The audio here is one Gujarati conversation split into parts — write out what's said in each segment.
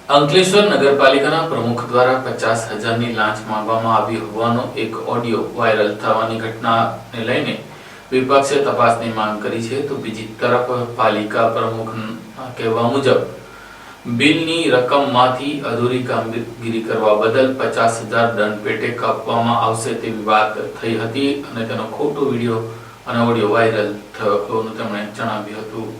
અંકલેશ્વર નગરપાલિકાના પ્રમુખ દ્વારા 50,000ની લાંચ માંગવામાં આવી હોવાનો એક ઓડિયો વાયરલ થવાની ઘટનાને લઈને વિપક્ષે તપાસની માંગ કરી છે, તો બીજી તરફ પાલિકા પ્રમુખના કહેવા મુજબ બિલની રકમમાંથી અધૂરી કામગીરી કરવા બદલ 50,000 દંડ પેટે કાપવામાં આવશે તેવી વાત થઈ હતી અને તેનો ખોટો વિડીયો અને ઓડિયો વાયરલ થયો હોવાનું તેમણે જણાવ્યું હતું।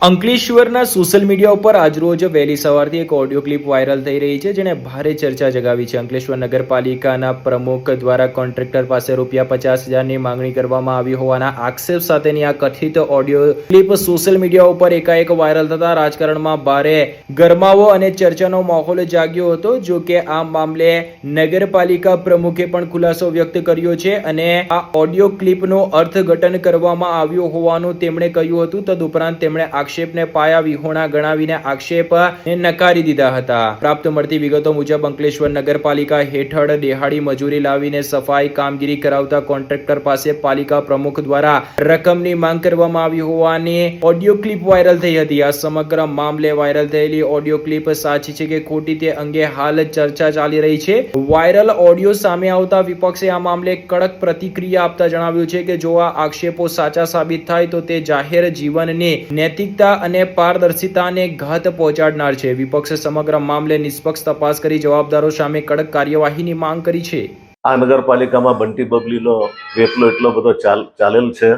અંકલેશ્વરના સોશિયલ મીડિયા ઉપર આજરોજ વહેલી સવારથી એક ઓડિયો ક્લિપ વાયરલ થઈ રહી છે, જેને ભારે ચર્ચા જગાવી છે। અંકલેશ્વર નગરપાલિકાના પ્રમુખ દ્વારા કોન્ટ્રાક્ટર પાસે ₹50,000ની માંગણી કરવામાં આવી હોવાના આક્ષેપ સાથેની આ કથિત ઓડિયો ક્લિપ સોશિયલ મીડિયા ઉપર એકાએક વાયરલ થતા રાજકારણમાં ભારે ગરમાવો અને ચર્ચાનો માહોલ જાગ્યો હતો। જો કે આ મામલે નગરપાલિકા પ્રમુખે પણ ખુલાસો વ્યક્ત કર્યો છે અને આ ઓડિયો ક્લિપનું અર્થઘટન કરવામાં આવ્યું હોવાનું તેમણે કહ્યું હતું। તદુપરાંત તેમણે આક્ષેપને પાયા વિહોણા ગણાવીને આક્ષેપને નકારી દીધા હતા। પ્રાપ્ત મળતી વિગતો મુજબ અંકલેશ્વર નગરપાલિકા હેઠળ દિહાડી મજૂરી લાવીને સફાઈ કામગીરી કરાવતા કોન્ટ્રાક્ટર પાસે પાલિકા પ્રમુખ દ્વારા રકમની માંગ કરવામાં આવી હોવાની ઓડિયો ક્લિપ વાયરલ થઈ હતી। આ સમગ્ર મામલે વાયરલ થયેલી ઓડિયો ક્લિપ સાચી છે કે ખોટી તે અંગે હાલ ચર્ચા ચાલી રહી છે। વાયરલ ઓડિયો સામે આવતા વિપક્ષે આ મામલે કડક પ્રતિક્રિયા આપતા જણાવ્યું છે કે જો આ આક્ષેપો સાચા સાબિત થાય તો તે જાહેર જીવનની નૈતિકતા અને પારદર્શિતાને ઘાત પહોંચાડનાર છે। વિપક્ષે સમગ્ર મામલે નિષ્પક્ષ તપાસ કરી જવાબદારો સામે કડક કાર્યવાહીની માંગ કરી છે। આ નગરપાલિકામાં બંટી બબલીનો વેપલો એટલો બધો ચાલેલ છે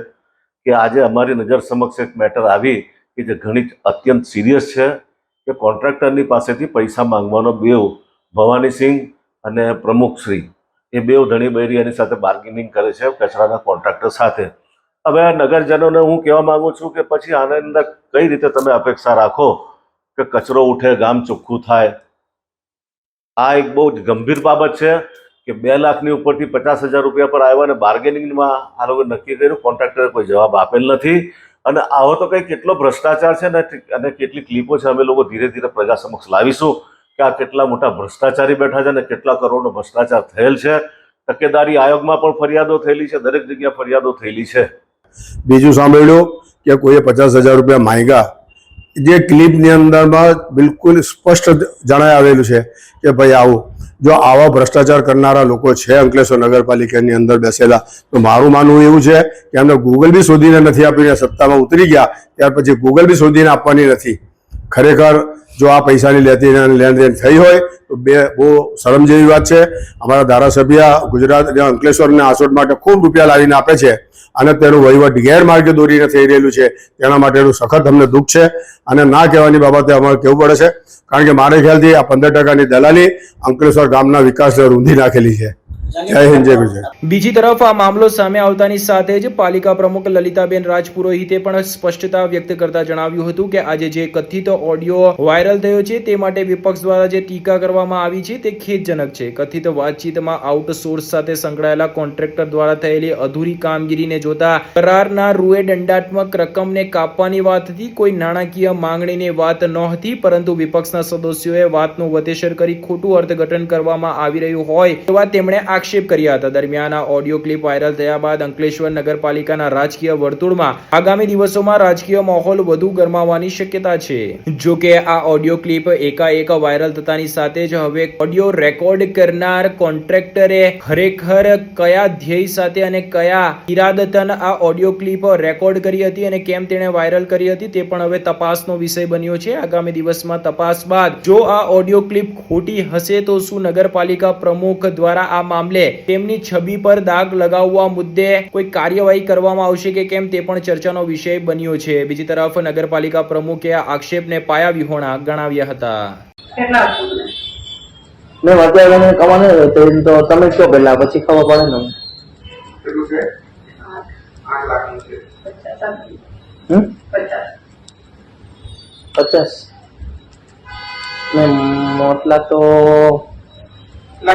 કે આજે અમારી નજર સમક્ષ એક મેટર આવી કે જે ઘણી અત્યંત સિરિયસ છે કે કોન્ટ્રાક્ટરની પાસેથી પૈસા માંગવાનો બેવ ભવાનીસિંહ અને પ્રમુખશ્રી એ બેવ ધણી બૈરી એની સાથે બાર્ગેનિંગ કરે છે કચરાના કોન્ટ્રાક્ટર સાથે। હવે નગરજનોને હું કહેવા માંગુ છું કે પછી આની અંદર કઈ રીતે તમે અપેક્ષા રાખો કે કચરો ઉઠે, ગામ ચોખ્ખું થાય। આ એક બહુ જ ગંભીર બાબત છે કે 2 લાખની ઉપરથી 50,000 રૂપિયા પર આવ્યા અને બાર્ગેનિંગમાં આ લોકો નક્કી કર્યું, કોન્ટ્રાક્ટરે કોઈ જવાબ આપેલ નથી। અને આવો તો કંઈ કેટલો ભ્રષ્ટાચાર છે ને અને કેટલી ક્લિપો છે અમે લોકો ધીરે ધીરે પ્રજા સમક્ષ લાવીશું કે આ કેટલા મોટા ભ્રષ્ટાચારી બેઠા છે અને કેટલા કરોડનો ભ્રષ્ટાચાર થયેલ છે। તકેદારી આયોગમાં પણ ફરિયાદો થયેલી છે, દરેક જગ્યાએ ફરિયાદો થયેલી છે। બીજું સાંભળ્યું કે કોઈએ 50,000 રૂપિયા માંગ્યા, જે ક્લિપની અંદરમાં બિલકુલ સ્પષ્ટ જણાવી આવેલું છે કે ભાઈ આવું જો આવા ભ્રષ્ટાચાર કરનારા લોકો છે અંકલેશ્વર નગરપાલિકાની અંદર બેસેલા, તો મારું માનવું એવું છે કે એમને ગૂગલ બી શોધીને નથી આપીને સત્તામાં ઉતરી ગયા ત્યાર પછી ગૂગલ બી શોધીને આપવાની નથી। ખરેખર જો આ પૈસાની લેણદેણ થઈ હોય તો બહુ શરમ જેવી વાત છે। અમારા ધારાસભ્ય ગુજરાત અંકલેશ્વરને આસોટ માટે ખૂબ રૂપિયા લાવીને આપે છે અને તેનું વહીવટ ગેરમાર્ગે દોરીને થઈ રહેલું છે, તેના માટેનું સખત અમને દુઃખ છે અને ના કહેવાની બાબતે અમારે કહેવું પડે છે, કારણ કે મારે ખ્યાલથી આ 15% દલાલી અંકલેશ્વર ગામના વિકાસને રૂંધી નાખેલી છે। જય હિન્દ, જય ગુજરાત। બીજી તરફ આ મામલો સામે આવતાની સાથે જ પાલિકા પ્રમુખ લલિતાબેન રાજપુરોહિતે પણ સ્પષ્ટતા વ્યક્ત કરતા જણાવ્યું હતું કે આજે જે કથિત ઓડિયો વાયરલ થયો છે તે માટે વિપક્ષ દ્વારા જે ટીકા કરવામાં આવી છે તે ખેદજનક છે। કથિત વાતચીતમાં આઉટસોર્સ સાથે સંકળાયેલા કોન્ટ્રાક્ટર દ્વારા થયેલી અધૂરી કામગીરીને જોતા કરારના રૂએ દંડાત્મક રકમને કાપવાની વાત હતી, કોઈ નાણાકીય માંગણીની વાત નહોતી, પરંતુ વિપક્ષના સદસ્યોએ વાતનું વતેસર કરી ખોટું અર્થઘટન કરવામાં આવી રહ્યું હોય તેવા તેમણે આક્ષેપ કર્યા હતા। દરમિયાન આ ઓડિયો ક્લિપ વાયરલ થયા બાદ અંકલેશ્વર નગરપાલિકાના રાજકીય વર્તુળમાં આગામી દિવસોમાં રાજકીય માહોલ વધુ ગરમાવાની શક્યતા છે। જો કે આ ઓડિયો ક્લિપ એકાએક વાયરલ થતાની સાથે જ હવે ઓડિયો રેકોર્ડ કરનાર કોન્ટ્રાક્ટરે ખરેખર કયા ધ્યેય સાથે અને કયા ઇરાદતન આ ઓડિયો ક્લિપ રેકોર્ડ કરી હતી અને કેમ તેણે વાયરલ કરી હતી તે પણ હવે તપાસનો વિષય બન્યો છે। આગામી દિવસમાં તપાસ બાદ જો આ ઓડિયો ક્લિપ ખોટી હશે તો શું નગરપાલિકા પ્રમુખ દ્વારા આ મામલે તેમની છબી પર દાગ લગાવવા મુદ્દે કોઈ કાર્યવાહી કરવામાં આવશે કે કેમ તે પણ ચર્ચાનો વિષય બન્યો છે। બીજી તરફ નગરપાલિકા પ્રમુખે આ આક્ષેપને પાયા વિહોણા ગણાવ્યા હતા। મેં અત્યારે કમાને તો તમે શું પેલા પછી ખબર પડે ને કેટલું છે 8 લાખનું છે 50 મેં મોટલા તો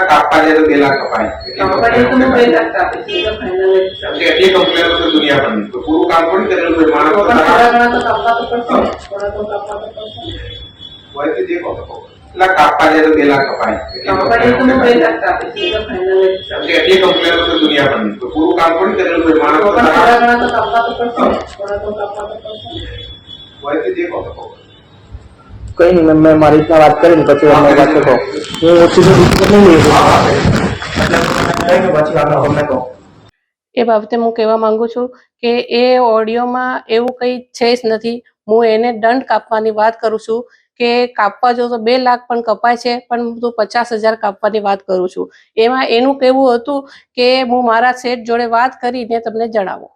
કાપા જાય તો 2 લાખ કપાય એટલી કમ્પ્લેન તો દુનિયા પર તો પૂરું કામ થોડી કરેલું હોય માણસ હોય તો દેખો કાપા જાય તો 2 લાખ કપાય એટલી કમ્પ્લેન તો દુનિયા પર તો પૂરું કામ થોડી કરેલું હોય માણસ હોય તો દેખો કઈ નહીં મેં મારી રીતના વાત કરીને પછી અમને વાત કહો. હું સીધું ડિસ્કસ નહીં લઈ શકું એટલે પછી આપણે કહો. એ બાબતે હું કહેવા માંગુ છું કે એ ઓડિયોમાં એવું કંઈ છે જ નથી. હું એને દંડ કાપવાની વાત કરું છું કે કાપવા જો તો 2 લાખ પણ કપાય છે, પણ હું તો 50,000 કાપવાની વાત કરું છું. એમાં એનું કહેવું હતું કે હું મારા શેઠ જોડે વાત કરીને તમને જણાવું.